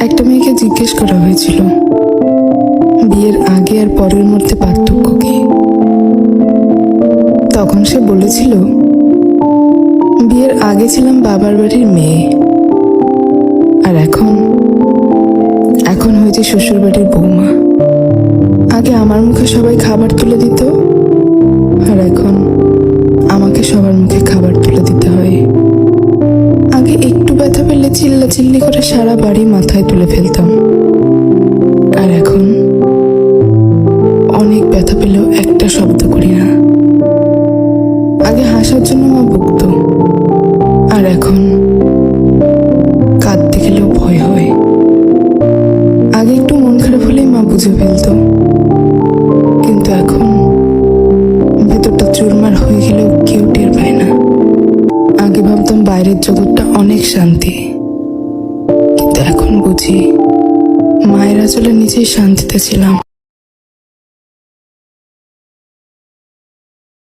একটা মেয়েকে জিজ্ঞেস করা হয়েছিল বিয়ের আগে আর পরের মধ্যে পার্থক্য কি। তখন সে বলেছিল, বিয়ের আগে ছিলাম বাবার বাড়ির মেয়ে, আর এখন হয়েছে শ্বশুর বাড়ির বৌমা। আগে আমার মুখে সবাই খাবার তুলে দিত, আর এখন আমাকে সবার মুখে খাবার তুলে দিতে হয়। আগে একটু ব্যথা পেলে চিল্লাচিল্লি করে সারা বাড়ি মাথায় তুলে ফেলতাম, আর এখন অনেক ব্যথা পেলেও একটা শব্দ করি না। আগে হাসার জন্য মা বকতো, আর এখন কাঁদতে গেলেও ভয় হয়। আগে একটু মন খারাপ হলেই মা বুঝে ফেলতো, কিন্তু এখন ভেতরটা চুরমার হয়ে গেলেও কেউ টের পায় না। আগে ভাবতাম বাইরের জগৎটা অনেক শান্তি, কিন্তু এখন বুঝি মায়ের আঁচলে নিজেই শান্তিতে ছিলাম।